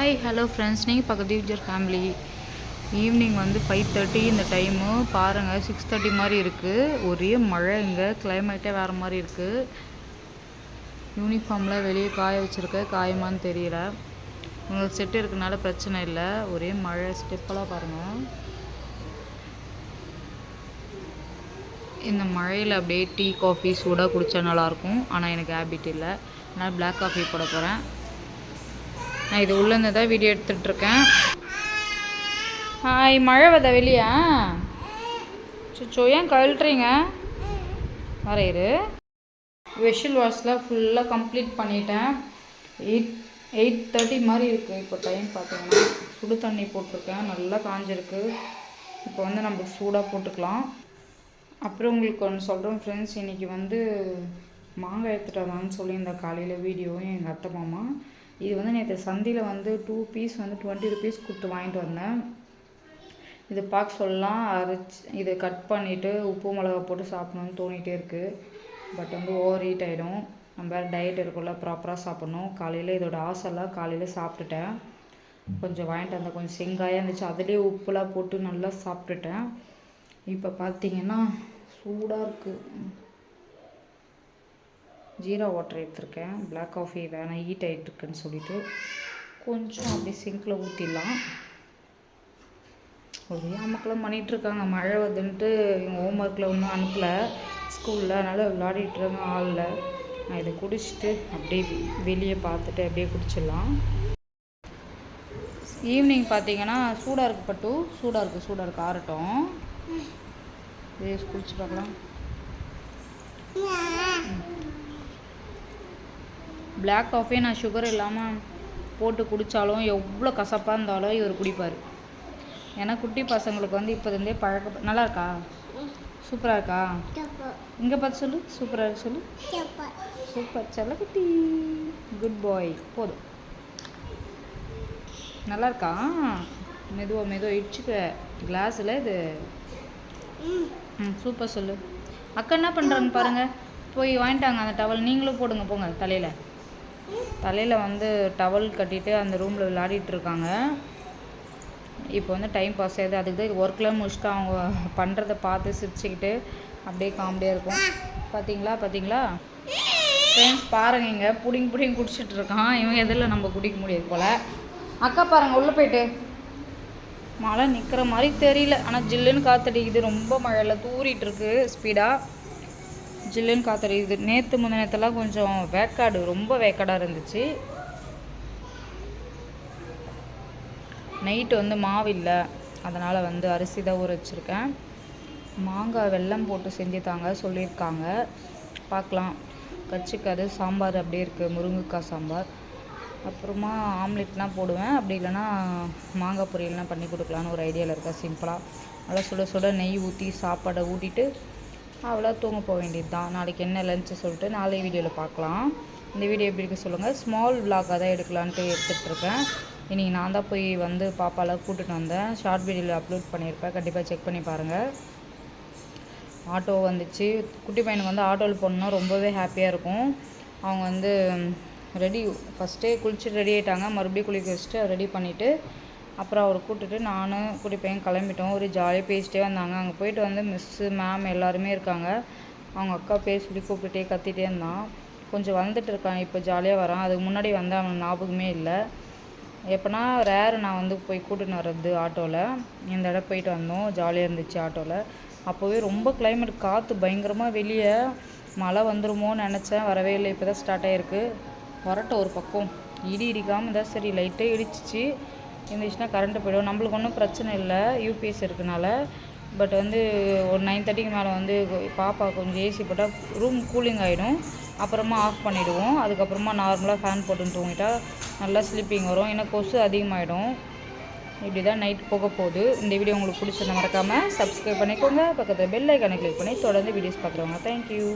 Hi hello friends, நீங்கள் பக்கத்து user family. Evening வந்து 5:30 இந்த டைமு பாருங்கள். 6:30 மாதிரி இருக்குது. ஒரே மழை, இங்கே கிளைமேட்டே வேறு மாதிரி இருக்குது. யூனிஃபார்மில் வெளியே காய வச்சுருக்க, காயமான்னு தெரியல. உங்களுக்கு செட்டு இருக்கனால பிரச்சனை இல்லை. ஒரே மழை, ஸ்டெப்பெல்லாம் பாருங்கள். இந்த மழையில் அப்படியே டீ காஃபி சூடாக குடித்தா நல்லாயிருக்கும். ஆனால் எனக்கு ஹேபிட் இல்லை, அதனால் பிளாக் காஃபி போட போகிறேன். நான் இது உள்ளேருந்து தான் வீடியோ எடுத்துகிட்ருக்கேன். ஹாய், மழை வத வெளியா? சுச்சோ, ஏன் கழட்டுறீங்க? வரையிரு. வெஷில் வாஷ்லாம் ஃபுல்லாக கம்ப்ளீட் பண்ணிட்டேன். 8:30 மாதிரி இருக்குது. இப்போ டைம் பார்த்தீங்கன்னா சுடு தண்ணி போட்டிருக்கேன், நல்லா காஞ்சிருக்கு. இப்போ வந்து நம்ம சூடாக போட்டுக்கலாம். அப்புறம் உங்களுக்கு ஒன்று சொல்கிறேன் ஃப்ரெண்ட்ஸ், இன்றைக்கி வந்து மாங்காய் எடுத்துகிட்டு வந்தான்னு சொல்லியிருந்தேன் காலையில் வீடியோவும் எங்கள் அத்தை மாமா. இது வந்து நேற்று சந்தையில் வந்து 2 பீஸ் வந்து 20 rupees கொடுத்து வாங்கிட்டு வந்தேன். இது பார்க்க சொல்லலாம் அரைச்சி இதை கட் பண்ணிவிட்டு உப்பு மிளகா போட்டு சாப்பிட்ணுன்னு தோணிகிட்டே இருக்குது. பட் வந்து ஓவர் ஹீட் ஆகிடும். நம்ம வேறு டயட் இருக்குள்ள, ப்ராப்பராக சாப்பிட்ணும். காலையில் இதோட ஆசைலாம் காலையில் சாப்பிட்டுட்டேன். கொஞ்சம் வாங்கிட்டு வந்தேன், கொஞ்சம் செங்காயாக இருந்துச்சு, அதிலே உப்புலாம் போட்டு நல்லா சாப்பிட்டுட்டேன். இப்போ பார்த்தீங்கன்னா சூடாக இருக்குது. ஜீரா வாட்டர் எடுத்துருக்கேன். பிளாக் காஃபி வேணாம், ஹீட் ஆகிட்டுருக்குன்னு சொல்லிவிட்டு கொஞ்சம் அப்படியே சிங்கில் ஊற்றிடலாம். ஒரே அமக்கெல்லாம் பண்ணிகிட்ருக்காங்க. மழை வருதுன்ட்டு எங்கள் ஹோம் ஒர்க்கில் ஒன்றும் அனுப்பலை ஸ்கூலில், அதனால் விளையாடிட்டுருங்க ஆளில். நான் இதை குடிச்சிட்டு அப்படியே வெளியே பார்த்துட்டு அப்படியே குடிச்சிடலாம். ஈவினிங் பார்த்தீங்கன்னா சூடாக இருக்குது பட்டு, சூடாக இருக்குது ஆறட்டும். இதே குடிச்சு பார்க்கலாம். பிளாக் காஃபி நான் சுகர் இல்லாமல் போட்டு குடித்தாலும் எவ்வளோ கசப்பாக இருந்தாலும் இவர் குடிப்பார். ஏன்னா குட்டி பசங்களுக்கு வந்து இப்போதுலேருந்தே நல்லா இருக்கா? சூப்பராக இருக்கா? இங்கே பார்த்து சொல்லு, சூப்பராக இருக்கு சொல்லு. சூப்பர் செல்ல குட்டி, குட் பாய். போதும், நல்லா இருக்கா? மெதுவாக இடிச்சுக்க கிளாஸில் இது. சூப்பர் சொல்லு. அக்கா என்ன பண்ணுறாங்க பாருங்கள், போய் வாங்கிட்டாங்க அந்த டவல். நீங்களும் போடுங்க, போங்க தலையில் வந்து டவல் கட்டிட்டு அந்த ரூமில் விளையாடிட்டுருக்காங்க. இப்போ வந்து டைம் பாஸ் ஆகுது. அதுக்கு தான் ஒர்க்லாம் முடிச்சுட்டு அவங்க பண்ணுறதை பார்த்து சிரிச்சுக்கிட்டு அப்படியே காமெடியாக இருக்கும். பார்த்தீங்களா ஃப்ரெண்ட்ஸ், பாருங்க, இங்கே புடிங்க குடிச்சிட்டு இருக்கான். இவன் எதில் நம்ம குடிக்க முடியாது போல். அக்கா பாருங்கள், உள்ளே போயிட்டு மழை நிற்கிற மாதிரி தெரியல, ஆனால் ஜில்லுன்னு காற்றடிக்குது. ரொம்ப மழையில் தூரிட்டு இருக்கு ஸ்பீடாக. ஜில்லுன்னு காற்றடிக்குது. முந்தினத்தெல்லாம் கொஞ்சம் வேக்காடு, ரொம்ப வேக்காடாக இருந்துச்சு. நைட்டு வந்து மாவு இல்லை, அதனால் வந்து அரிசி தான் ஊற வச்சுருக்கேன். மாங்காய் வெல்லம் போட்டு செஞ்சு தாங்க சொல்லியிருக்காங்க, பார்க்கலாம். கச்சிக்காது சாம்பார் அப்படியே இருக்குது, முருங்கைக்காய் சாம்பார். அப்புறமா ஆம்லெட்லாம் போடுவேன், அப்படி இல்லைன்னா மாங்காய் பொரியல்லாம் பண்ணி கொடுக்கலான்னு ஒரு ஐடியாவில் இருக்கேன். சிம்பிளாக நல்லா சுட நெய் ஊற்றி சாப்பாடை ஊட்டிட்டு அவ்வளோ தூங்க போக வேண்டியது தான். நாளைக்கு என்ன லஞ்சு சொல்லிட்டு நாளை வீடியோவில் பார்க்கலாம். இந்த வீடியோ எப்படி இருக்கு சொல்லுங்கள். ஸ்மால் விலாகாக தான் எடுக்கலான்ட்டு எடுத்துகிட்ருக்கேன். இன்றைக்கி நான் தான் போய் வந்து பாப்பாலாம் கூட்டிகிட்டு வந்தேன். ஷார்ட் வீடியோவில் அப்லோட் பண்ணியிருப்பேன், கண்டிப்பாக செக் பண்ணி பாருங்கள். ஆட்டோ வந்துச்சு. குட்டி பையனுக்கு வந்து ஆட்டோவில் போகணுன்னா ரொம்பவே ஹாப்பியாக இருக்கும். அவங்க வந்து ஃபஸ்ட்டே குளிச்சுட்டு ரெடி ஆகிட்டாங்க. மறுபடியும் குளிக்க வச்சுட்டு ரெடி பண்ணிவிட்டு அப்புறம் அவரை கூப்பிட்டுட்டு நானும் குட்டி பையன் கிளம்பிட்டோம். ஒரு ஜாலியாக பேசிட்டே வந்தாங்க. அங்கே போயிட்டு வந்து மிஸ்ஸு மேம் எல்லாருமே இருக்காங்க. அவங்க அக்கா பேர் சொல்லி கூப்பிட்டுட்டே கத்திகிட்டே இருந்தான். கொஞ்சம் வந்துட்டு இருக்கான், இப்போ ஜாலியாக வரான். அதுக்கு முன்னாடி வந்து அவனுக்கு ஞாபகமே இல்லை. எப்போனா ரேர் நான் வந்து போய் கூட்டின்னு வர்றது ஆட்டோவில். இந்த இடம் போயிட்டு வந்தோம், ஜாலியாக இருந்துச்சு ஆட்டோவில். அப்போவே ரொம்ப கிளைமேட், காற்று பயங்கரமாக, வெளியே மழை வந்துடுமோன்னு நினச்சேன், வரவே இல்லை. இப்போ தான் ஸ்டார்ட் ஆகிருக்கு. வரட்டும், ஒரு பக்கம் இடிக்காமல் தான் சரி. லைட்டாக இடிச்சிச்சு. இருந்துச்சுன்னா கரண்ட்டு போய்டும். நம்மளுக்கு ஒன்றும் பிரச்சனை இல்லை, யூபிஎஸ் இருக்கனால. பட் வந்து ஒரு 9:30க்கு மேலே வந்து பாப்பா கொஞ்சம் ஏசி போட்டால் ரூம் கூலிங் ஆகிடும். அப்புறமா ஆஃப் பண்ணிவிடுவோம். அதுக்கப்புறமா நார்மலாக ஃபேன் போட்டுன்னு தூங்கிட்டா நல்லா ஸ்லீப்பிங் வரும். ஏன்னா கொசு அதிகமாகிடும். இப்படி தான் நைட் போக போகுது. இந்த வீடியோ உங்களுக்கு பிடிச்சிருந்தா மறக்காமல் சப்ஸ்கிரைப் பண்ணிக்கோங்க. பக்கத்தில் பெல் ஐக்கானை கிளிக் பண்ணி தொடர்ந்து வீடியோஸ் பார்க்குறவங்க தேங்க்யூ.